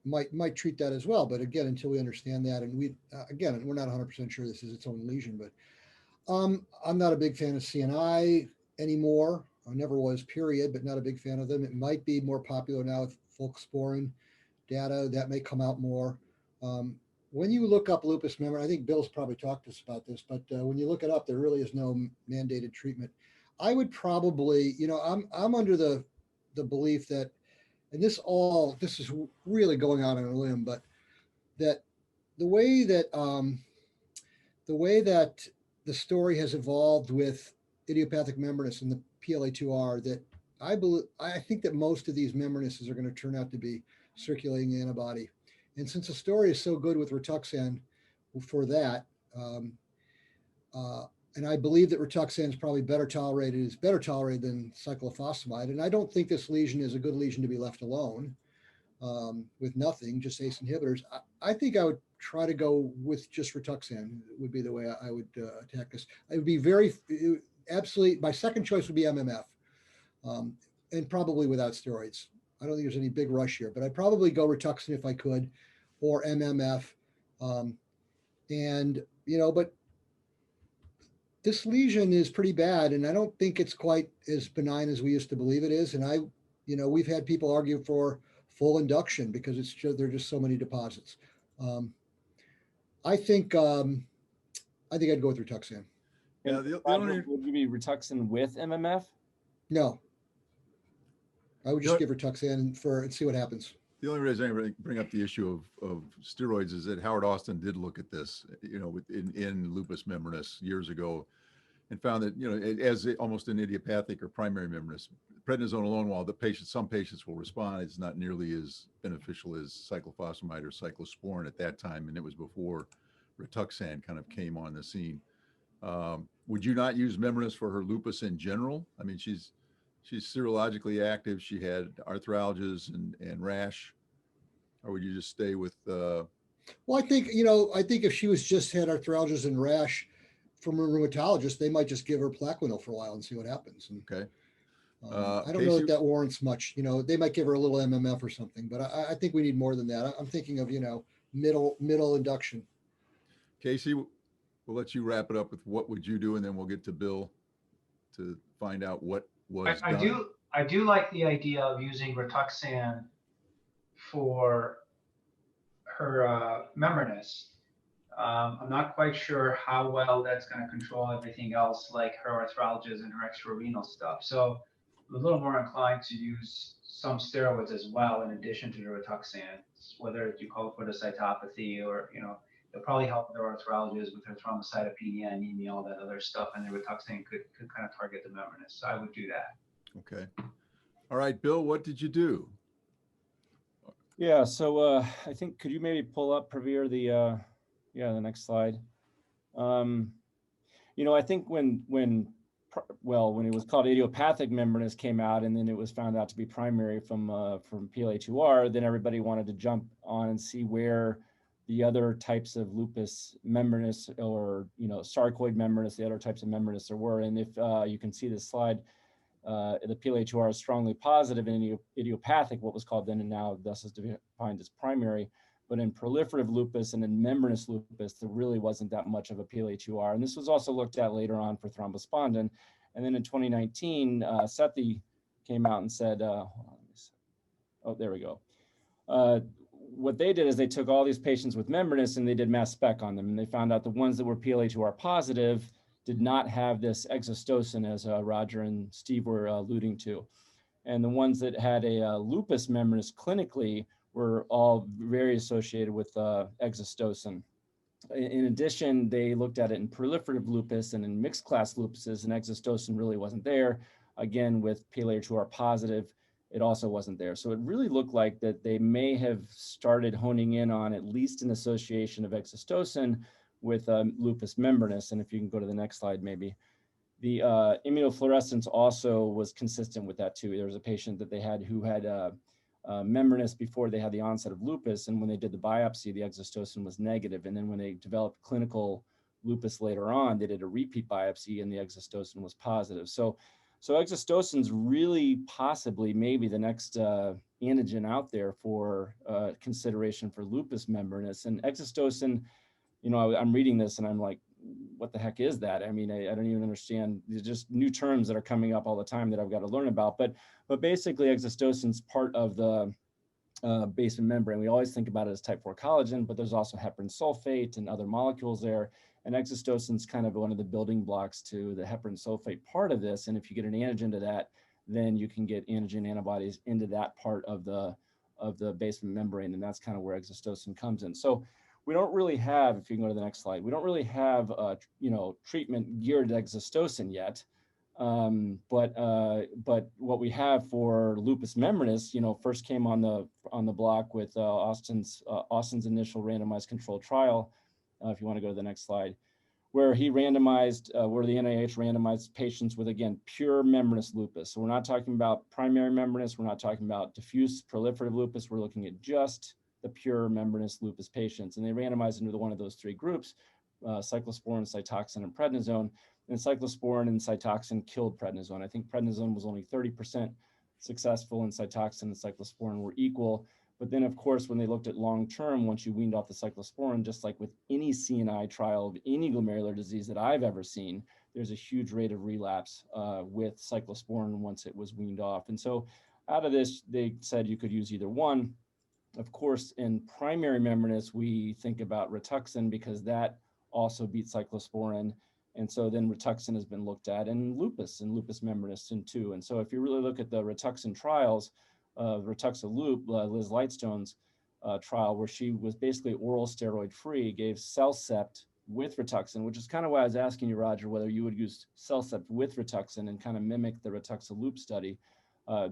might treat that as well. But again, until we understand that, and we're not 100% sure this is its own lesion, but I'm not a big fan of CNI anymore. I never was, period, but not a big fan of them. It might be more popular now with folksporin data that may come out more. When you look up lupus membranous, I think Bill's probably talked to us about this, but when you look it up, there really is no mandated treatment. I would probably, I'm under the belief that, and this is really going out on a limb, but that the way that the story has evolved with idiopathic membranous and the PLA2R, that I think that most of these membranuses are going to turn out to be circulating antibody. And since the story is so good with Rituxan for that, and I believe that Rituxan is probably better tolerated than cyclophosphamide. And I don't think this lesion is a good lesion to be left alone with nothing, just ACE inhibitors. I think I would try to go with just Rituxan would be the way I would attack this. It would be absolutely, my second choice would be MMF, and probably without steroids. I don't think there's any big rush here, but I'd probably go Rituxan if I could, or MMF. But this lesion is pretty bad, and I don't think it's quite as benign as we used to believe it is. And we've had people argue for full induction because there are just so many deposits. I think I'd go with Rituxan. Yeah, would you be Rituxan with MMF? No, I would just give Rituxan and see what happens. The only reason I bring up the issue of steroids is that Howard Austin did look at this, in lupus membranous years ago, and found that, almost an idiopathic or primary membranous, prednisone alone, while some patients will respond, it's not nearly as beneficial as cyclophosphamide or cyclosporin at that time, and it was before Rituxan kind of came on the scene. Would you not use membranous for her lupus in general? I mean, she's serologically active. She had arthalgias and rash, or would you just stay with? Well, I think if she had arthalgias and rash from a rheumatologist, they might just give her Plaquenil for a while and see what happens. Okay. I don't know that warrants much. They might give her a little MMF or something, but I think we need more than that. I'm thinking of middle induction. Casey, we'll let you wrap it up with what would you do, and then we'll get to Bill to find out what was done. I do like the idea of using Rituxan for her membranous. I'm not quite sure how well that's going to control everything else, like her arthalgias and her extrarenal stuff. So I'm a little more inclined to use some steroids as well, in addition to the Rituxan, whether you call it podocytopathy or, it'll probably help with her arthalgias, with her thrombocytopenia, anemia, all that other stuff, and the Rituxan could kind of target the membranous. So I would do that. Okay. All right, Bill, what did you do? Yeah, so I think, could you maybe pull up, Praveer, the next slide? I think when it was called idiopathic membranous came out, and then it was found out to be primary from PLA2R, then everybody wanted to jump on and see where the other types of lupus membranous, or sarcoid membranous, the other types of membranous there were. And if you can see this slide, the PLA2R is strongly positive in idiopathic, what was called then and now thus is defined as primary. But in proliferative lupus and in membranous lupus, there really wasn't that much of a PLA2R. And this was also looked at later on for thrombospondin. And then in 2019, Sethi came out and said, hold on, let me see. Oh, there we go. What they did is they took all these patients with membranous and they did mass spec on them. And they found out the ones that were PLA2R positive did not have this exostosin, as Roger and Steve were alluding to. And the ones that had a lupus membranous clinically were all very associated with exostosin. In addition, they looked at it in proliferative lupus and in mixed class lupuses, and exostosin really wasn't there. Again, with PLA2R positive, it also wasn't there. So it really looked like that they may have started honing in on at least an association of exostosin with lupus membranous. And if you can go to the next slide, maybe. The immunofluorescence also was consistent with that too. There was a patient that they had who had membranous before they had the onset of lupus. And when they did the biopsy, the exostosin was negative. And then when they developed clinical lupus later on, they did a repeat biopsy and the exostosin was positive. So exostosin's really possibly maybe the next antigen out there for consideration for lupus membranous. And exostosin, you know, I'm reading this and I'm like, what the heck is that? I mean, I don't even understand. There's just new terms that are coming up all the time that I've got to learn about. But basically, exostosin's part of the basement membrane. We always think about it as type 4 collagen, but there's also heparin sulfate and other molecules there. And exostosin's kind of one of the building blocks to the heparin sulfate part of this. And if you get an antigen to that, then you can get antigen antibodies into that part of the basement membrane. And that's kind of where exostosin comes in. So we don't really have, if you can go to the next slide, we don't really have, treatment geared at exostosin yet. But what we have for lupus membranous, first came on the block with Austin's initial randomized controlled trial. If you want to go to the next slide, where he randomized, where the NIH randomized patients with, again, pure membranous lupus. So we're not talking about primary membranous. We're not talking about diffuse proliferative lupus. We're looking at just the pure membranous lupus patients. And they randomized into one of those three groups, cyclosporin, Cytoxan, and prednisone. And cyclosporin and Cytoxan killed prednisone. I think prednisone was only 30% successful, and Cytoxan and cyclosporin were equal. But then, of course, when they looked at long-term, once you weaned off the cyclosporin, just like with any CNI trial of any glomerular disease that I've ever seen, there's a huge rate of relapse with cyclosporin once it was weaned off. And so out of this, they said you could use either one. Of course, in primary membranous, we think about Rituxan because that also beats cyclosporin. And so then Rituxan has been looked at in lupus and lupus membranous too. And so if you really look at the Rituxan trials, Rituxaloop, Liz Lightstone's trial, where she was basically oral steroid free, gave Cellcept with Rituxan, which is kind of why I was asking you, Roger, whether you would use Cellcept with Rituxan and kind of mimic the Rituxaloop study.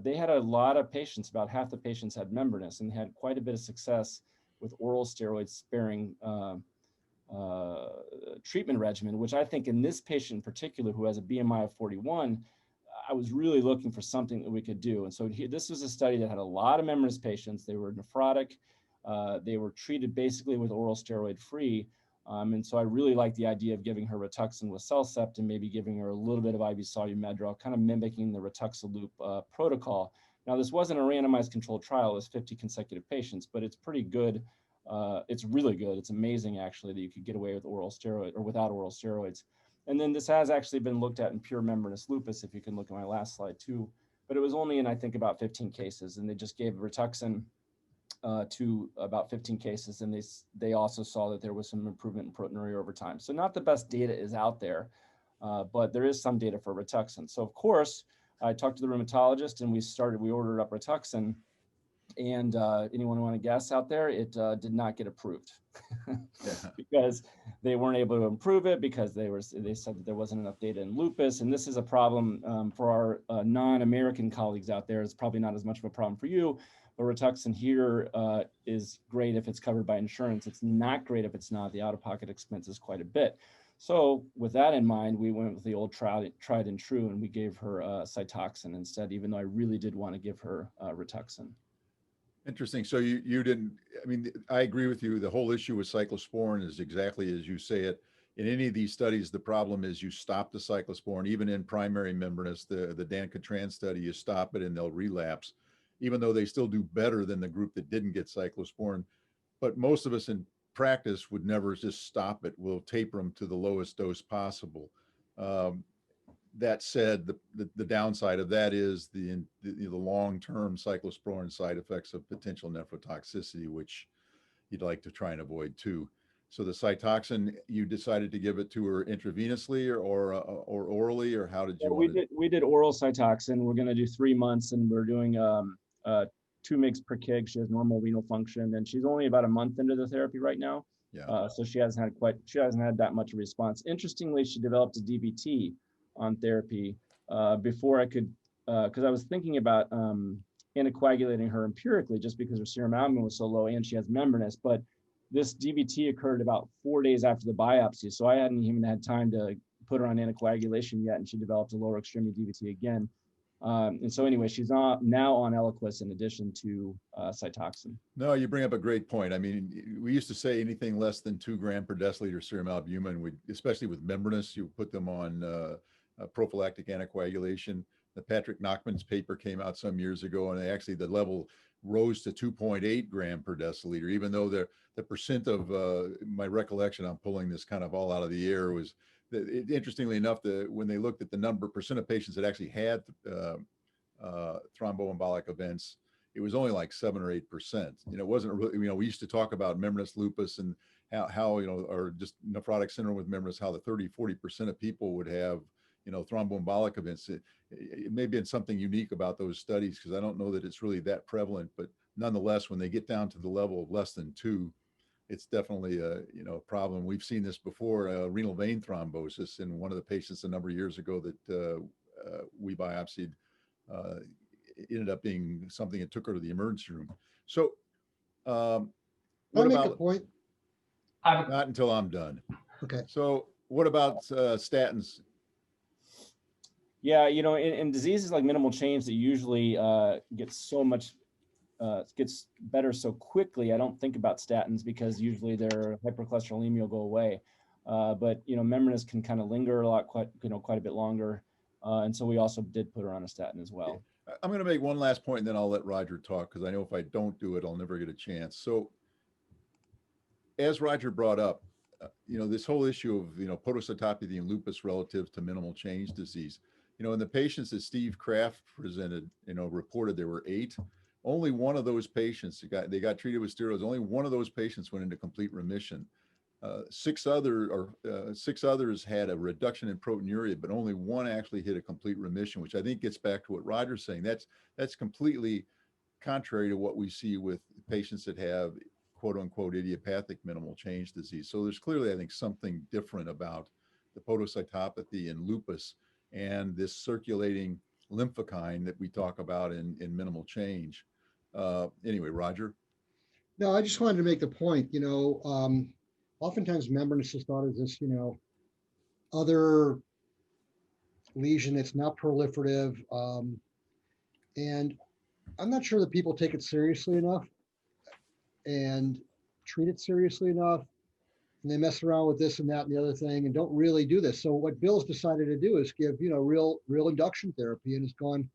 They had a lot of patients, about half the patients had membranous, and they had quite a bit of success with oral steroid sparing treatment regimen, which I think in this patient in particular, who has a BMI of 41, I was really looking for something that we could do. And so this was a study that had a lot of membranous patients. They were nephrotic. They were treated basically with oral steroid free. And so I really like the idea of giving her Rituxan with Cellcept and maybe giving her a little bit of IV Solu-Medrol, kind of mimicking the Rituxaloop protocol. Now, this wasn't a randomized controlled trial. It was 50 consecutive patients, but it's pretty good. It's really good. It's amazing, actually, that you could get away with oral steroid or without oral steroids. And then this has actually been looked at in pure membranous lupus, if you can look at my last slide too. But it was only in, I think, about 15 cases. And they just gave Rituxan to about 15 cases. And they also saw that there was some improvement in proteinuria over time. So not the best data is out there, but there is some data for Rituxan. So of course, I talked to the rheumatologist and we ordered up Rituxan. And anyone want to guess out there? It did not get approved because they weren't able to improve it because they said that there wasn't enough data in lupus. And this is a problem for our non-American colleagues out there. It's probably not as much of a problem for you, but Rituxan here is great if it's covered by insurance. It's not great if it's not. The out-of-pocket expense is quite a bit. So with that in mind, we went with the old tried and true, and we gave her Cytoxan instead, even though I really did want to give her Rituxan. Interesting. So you didn't, I mean, I agree with you. The whole issue with cyclosporin is exactly as you say it. in any of these studies, the problem is you stop the cyclosporin, even in primary membranous, the Dancatran study, you stop it and they'll relapse, even though they still do better than the group that didn't get cyclosporin. But most of us in practice would never just stop it. We'll taper them to the lowest dose possible. That said, the downside of that is the long-term cyclosporin side effects of potential nephrotoxicity, which you'd like to try and avoid too. So the Cytoxan, you decided to give it to her intravenously or orally, or how did you want to? We did oral Cytoxan. We're going to do 3 months, and we're doing 2 mg per kg. She has normal renal function, and she's only about a month into the therapy right now. Yeah. So she hasn't had that much response. Interestingly, she developed a DVT on therapy before I could, because I was thinking about anticoagulating her empirically just because her serum albumin was so low and she has membranous. But this DVT occurred about 4 days after the biopsy, so I hadn't even had time to put her on anticoagulation yet, and she developed a lower extremity DVT again. And so anyway, she's now on Eliquis in addition to Cytoxan. No, you bring up a great point. I mean, we used to say anything less than 2 grams per deciliter serum albumin, especially with membranous, you put them on prophylactic anticoagulation. The Patrick Nachman's paper came out some years ago, and actually the level rose to 2.8 grams per deciliter, even though the percent of my recollection, I'm pulling this kind of all out of the air, was that interestingly enough, when they looked at the percent of patients that actually had thromboembolic events, it was only like 7 or 8%. It wasn't really, we used to talk about membranous lupus and how or just nephrotic syndrome with membranous, how the 30-40% of people would have thromboembolic events. It may have been something unique about those studies, because I don't know that it's really that prevalent, but nonetheless, when they get down to the level of less than 2, it's definitely a problem. We've seen this before, renal vein thrombosis in one of the patients a number of years ago that we biopsied. Ended up being something that took her to the emergency room. So what Make about a point? Not until I'm done. Okay. So what about statins? Yeah, in diseases like minimal change that usually gets better so quickly, I don't think about statins because usually their hypercholesterolemia will go away. But membranous can kind of linger quite a bit longer, and so we also did put her on a statin as well. I'm going to make one last point, and then I'll let Roger talk, because I know if I don't do it, I'll never get a chance. So, as Roger brought up, this whole issue of podocytopathy and lupus relative to minimal change disease. In the patients that Steve Kraft presented, reported there were 8. Only one of those patients they got treated with steroids. Only one of those patients went into complete remission. 6 others had a reduction in proteinuria, but only one actually hit a complete remission, which I think gets back to what Roger's saying. That's completely contrary to what we see with patients that have quote unquote idiopathic minimal change disease. So there's clearly, I think, something different about the podocytopathy and lupus and this circulating lymphokine that we talk about in minimal change. Anyway, Roger. No, I just wanted to make the point, oftentimes membranous is thought of this, other lesion that's not proliferative. And I'm not sure that people take it seriously enough and treat it seriously enough. And they mess around with this and that and the other thing and don't really do this. So what Bill's decided to do is give, real induction therapy, and has gone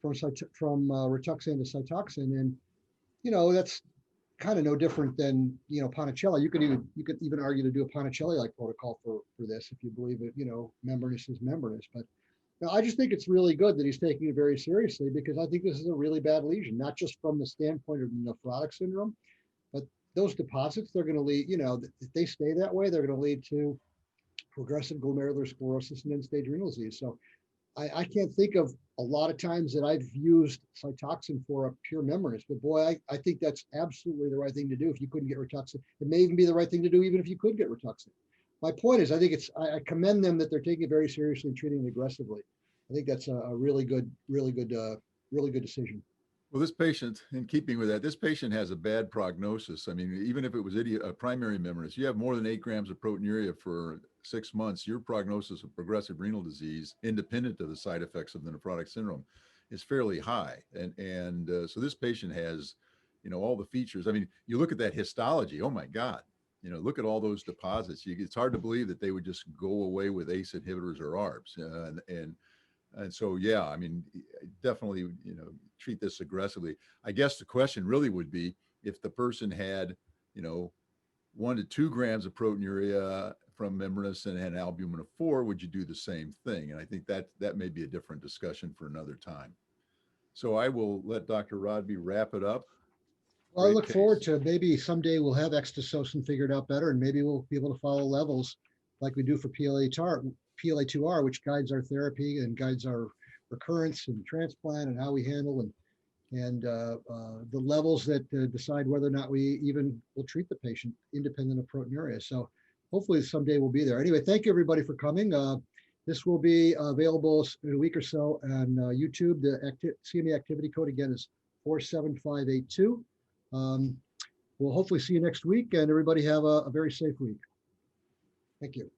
from Rituxan to Cytoxan. And, that's kind of no different than, Ponticelli. You could even argue to do a Ponticelli-like protocol for this, if you believe it, membranous is membranous. But I just think it's really good that he's taking it very seriously, because I think this is a really bad lesion, not just from the standpoint of nephrotic syndrome, but those deposits, they're going to lead, if they stay that way, they're going to lead to progressive glomerular sclerosis and end-stage renal disease. So I can't think of a lot of times that I've used Cytoxan for a pure membranous, but boy, I think that's absolutely the right thing to do if you couldn't get Rituxan. It may even be the right thing to do even if you could get Rituxan. My point is, I think I commend them that they're taking it very seriously and treating it aggressively. I think that's a really good decision. Well, this patient, in keeping with that, this patient has a bad prognosis. I mean, even if it was a primary membranous, you have more than 8 grams of proteinuria for 6 months, your prognosis of progressive renal disease, independent of the side effects of the nephrotic syndrome, is fairly high. And so this patient has, all the features. I mean, you look at that histology, oh my God, You know, look at all those deposits. It's hard to believe that they would just go away with ACE inhibitors or ARBs. And so, yeah, I mean, definitely, you know, treat this aggressively. I guess the question really would be if the person had, you know, 1 to 2 grams of proteinuria from membranous and had albumin of 4, would you do the same thing? And I think that may be a different discussion for another time. So I will let Dr. Rodby wrap it up. Well, I Great look forward case. to maybe someday we'll have extosocin figured out better, and maybe we'll be able to follow levels like we do for PLA2R, which guides our therapy and guides our recurrence and transplant and how we handle and the levels that decide whether or not we even will treat the patient independent of proteinuria. So hopefully someday we'll be there. Anyway, thank you everybody for coming. This will be available in a week or so on YouTube. The CME activity code again is 47582. We'll hopefully see you next week, and everybody have a very safe week. Thank you.